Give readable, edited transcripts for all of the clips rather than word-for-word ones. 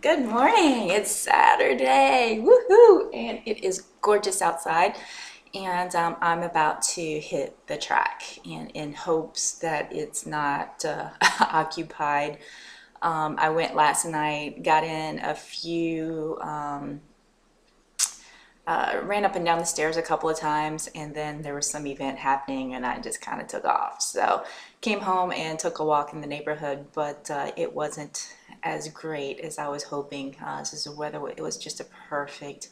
Good morning. It's Saturday. Woohoo! And it is gorgeous outside. And I'm about to hit the track and in hopes that it's not occupied. I went last night, got in a few ran up and down the stairs a couple of times, and then there was some event happening, and I just kind of took off. So came home and took a walk in the neighborhood, but it wasn't as great as I was hoping. Just the weather, it was just a perfect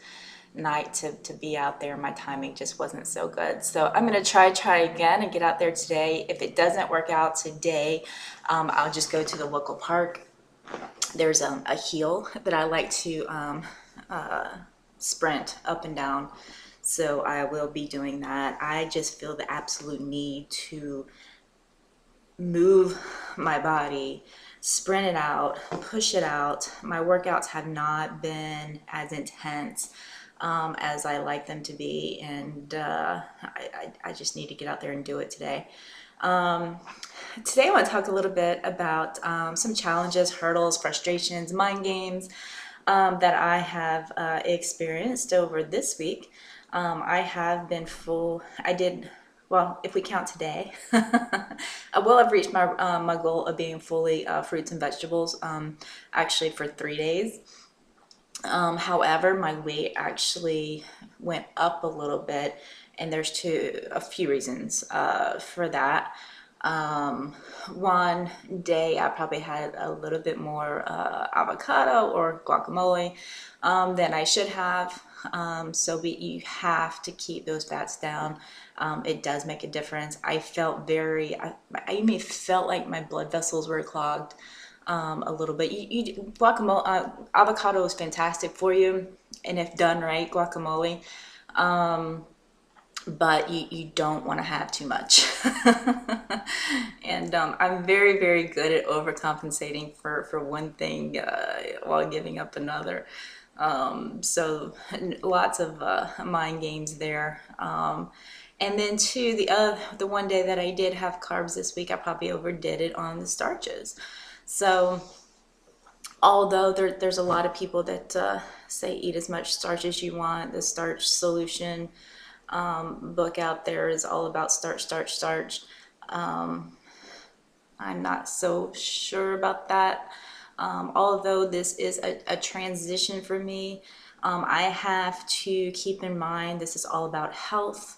night to be out there. My timing just wasn't so good. So I'm gonna try again and get out there today. If it doesn't work out today, I'll just go to the local park. There's a hill that I like to sprint up and down. So I will be doing that. I just feel the absolute need to move my body, sprint it out, push it out. My workouts have not been as intense as I like them to be, and I just need to get out there and do it today. Today I want to talk a little bit about some challenges, hurdles, frustrations, mind games that I have experienced over this week. I have been well, if we count today, I will have reached my goal of being fully fruits and vegetables actually for 3 days. However, my weight actually went up a little bit, and there's a few reasons for that. One day I probably had a little bit more avocado or guacamole than I should have. You have to keep those fats down. It does make a difference. I even felt like my blood vessels were clogged a little bit. Guacamole, avocado is fantastic for you, and if done right, guacamole. But you don't want to have too much. And I'm very good at overcompensating for one thing while giving up another. So lots of mind games there. And then two, the one day that I did have carbs this week, I probably overdid it on the starches. So although there's a lot of people that say eat as much starch as you want, the starch solution book out there is all about starch. I'm not so sure about that. Although this is a transition for me, I have to keep in mind this is all about health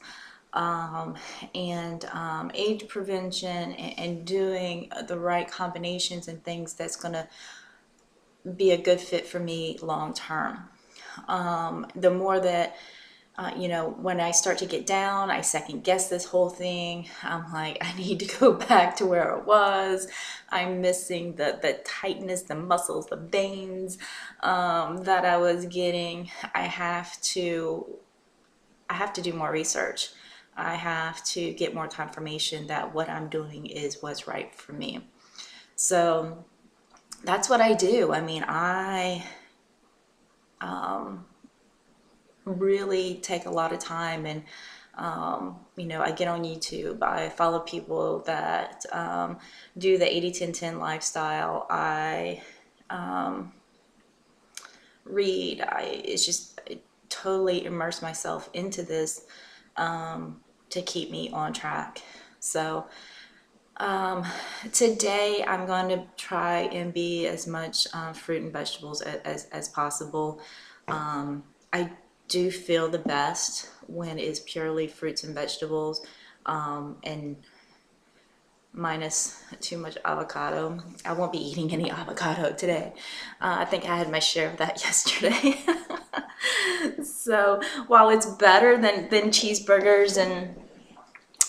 and age prevention and doing the right combinations and things that's going to be a good fit for me long term. The more that when I start to get down, I second guess this whole thing. I'm like, I need to go back to where it was. I'm missing the tightness, the muscles, the veins that I was getting. I have to do more research. I have to get more confirmation that what I'm doing is what's right for me. So that's what I do. I mean, I really take a lot of time, and I get on YouTube. I follow people that do the 80-10-10 lifestyle. I read. I totally immerse myself into this to keep me on track. So today I'm going to try and be as much fruit and vegetables as possible. I do feel the best when it's purely fruits and vegetables and minus too much avocado. I won't be eating any avocado today. I think I had my share of that yesterday. So while it's better than cheeseburgers and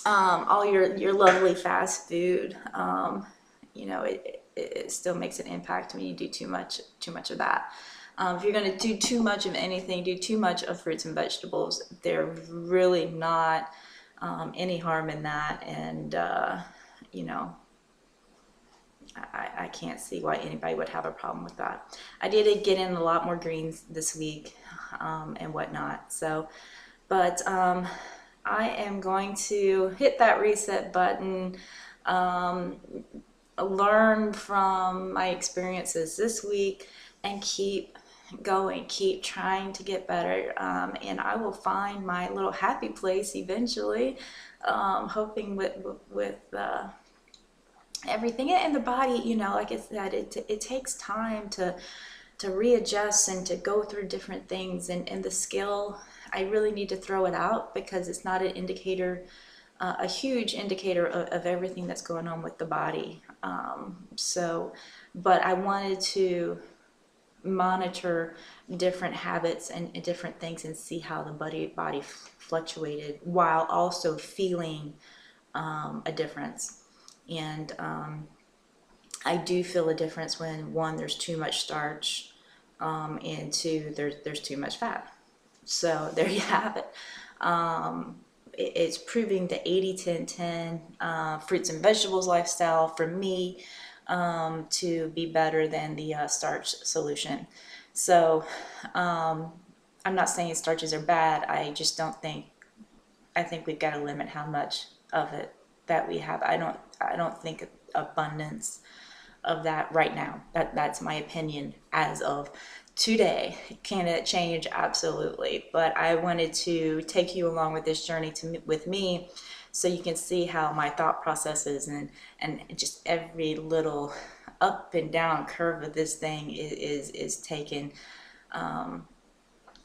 all your lovely fast food, it still makes an impact when you do too much of that. If you're going to do too much of anything, do too much of fruits and vegetables, there's really not any harm in that. And, I can't see why anybody would have a problem with that. I did get in a lot more greens this week and whatnot. So, but I am going to hit that reset button, learn from my experiences this week, and keep going, keep trying to get better. And I will find my little happy place eventually, hoping with everything. And the body, you know, like I said, it takes time to readjust and to go through different things. And the scale, I really need to throw it out because it's not an indicator, a huge indicator of everything that's going on with the body. But I wanted to monitor different habits and different things and see how the body fluctuated while also feeling a difference. And I do feel a difference when, one, there's too much starch, and two, there's too much fat. So there you have it. It's proving the 80-10-10 fruits and vegetables lifestyle for me to be better than the starch solution. So I'm not saying starches are bad. I just don't think, I think we've got to limit how much of it that we have. I don't think abundance of that right now. That's my opinion as of today. Can it change? Absolutely. But I wanted to take you along with this journey with me, so you can see how my thought processes and just every little up and down curve of this thing is taken,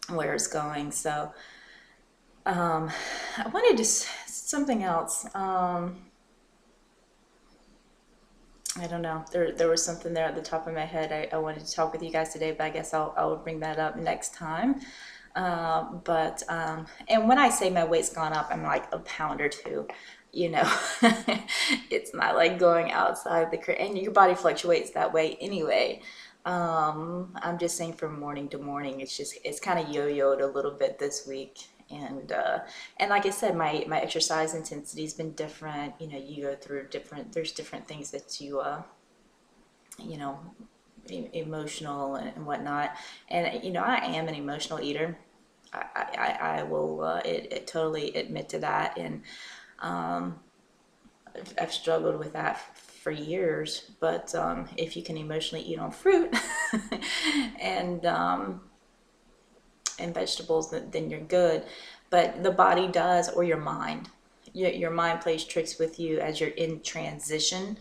where it's going. So I wanted to something else. I don't know. There was something there at the top of my head. I wanted to talk with you guys today, but I guess I'll bring that up next time. And when I say my weight's gone up, I'm like a pound or two. You know, it's not like going outside and your body fluctuates that way anyway. I'm just saying from morning to morning, it's kind of yo-yoed a little bit this week. And like I said, my exercise intensity's been different. You know, you go through there's different things that you know, emotional and whatnot. And you know, I am an emotional eater. I will it totally admit to that. And I've struggled with that for years. But if you can emotionally eat on fruit and and vegetables, then you're good. But the body does, or your mind. Your mind plays tricks with you as you're in transition.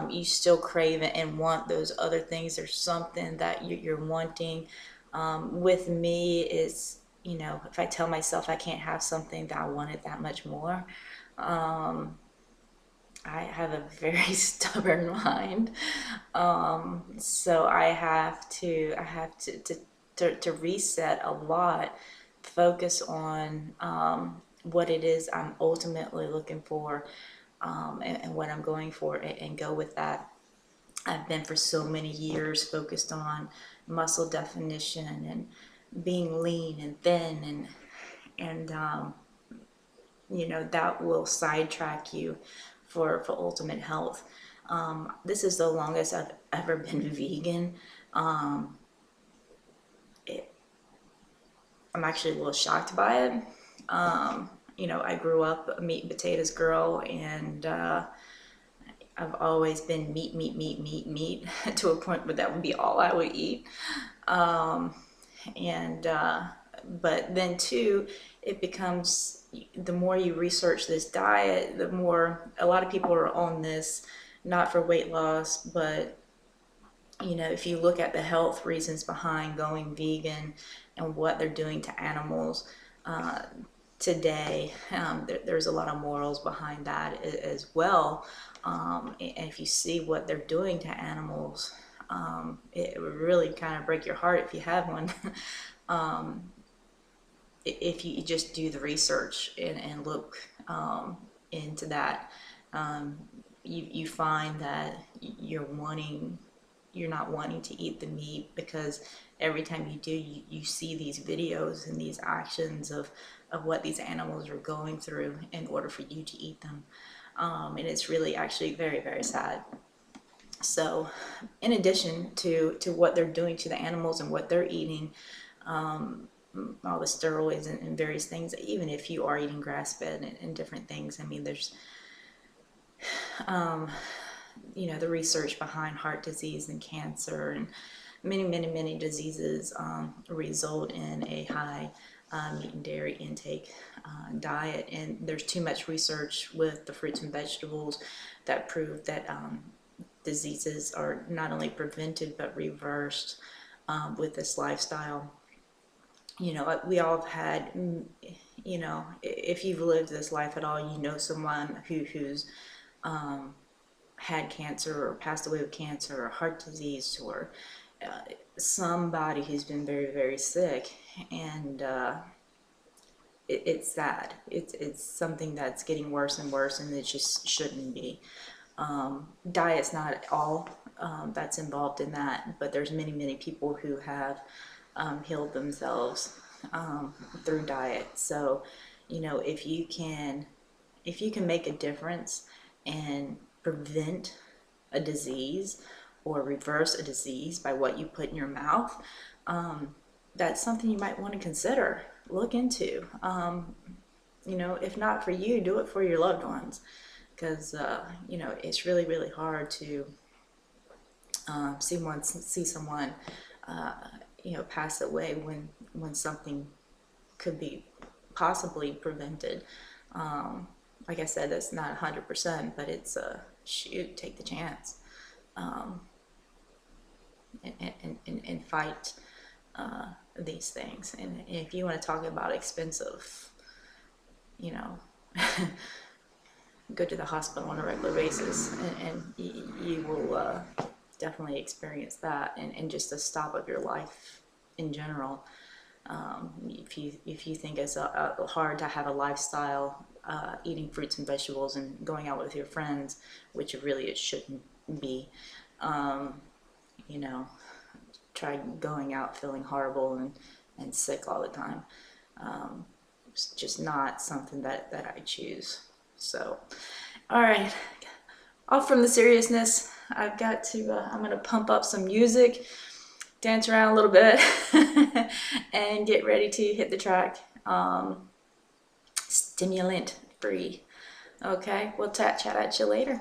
You still crave it and want those other things. There's something that you're wanting. With me is, you know, if I tell myself I can't have something, that I want it that much more. I have a very stubborn mind. So I have to reset a lot, focus on what it is I'm ultimately looking for, and what I'm going for, and go with that. I've been for so many years focused on muscle definition and being lean and thin, and you know, that will sidetrack you for ultimate health. This is the longest I've ever been vegan. Um, it, I'm actually a little shocked by it. You know, I grew up a meat and potatoes girl, and I've always been meat, meat, meat, meat, meat to a point where that would be all I would eat. Um, and But then too, it becomes, the more you research this diet, the more a lot of people are on this, not for weight loss, but you know, if you look at the health reasons behind going vegan and what they're doing to animals uh, today, there's a lot of morals behind that as well. And if you see what they're doing to animals, it would really kind of break your heart if you have one. If you just do the research and look into that, um, you find that you're not wanting to eat the meat, because every time you do, you see these videos and these actions of what these animals are going through in order for you to eat them. And it's really actually very, very sad. So in addition to what they're doing to the animals and what they're eating, all the steroids and various things, even if you are eating grass-fed and different things, I mean, there's you know, the research behind heart disease and cancer, many diseases result in a high meat and dairy intake diet. And there's too much research with the fruits and vegetables that prove that diseases are not only prevented but reversed with this lifestyle. You know, we all have had, you know, if you've lived this life at all, you know someone who's had cancer or passed away with cancer or heart disease, or somebody who's been very sick. And it's sad. It's something that's getting worse and worse, and it just shouldn't be. Diet's not all that's involved in that, but there's many people who have healed themselves through diet. So, you know, if you can make a difference and prevent a disease or reverse a disease by what you put in your mouth, that's something you might want to consider, look into. You know, if not for you, do it for your loved ones, because you know, it's really hard to see someone you know, pass away when something could be possibly prevented. Like I said, that's not 100%, but it's shoot, take the chance, and fight these things. And if you want to talk about expensive, you know, go to the hospital on a regular basis, and you will definitely experience that, and just the stop of your life in general. If you think it's hard to have a lifestyle, eating fruits and vegetables and going out with your friends, which really it shouldn't be, you know, try going out feeling horrible and sick all the time. It's just not something that I choose. So, all right, off from the seriousness. I've got to, I'm going to pump up some music, dance around a little bit, and get ready to hit the track. Stimulant free. Okay, we'll chat at you later.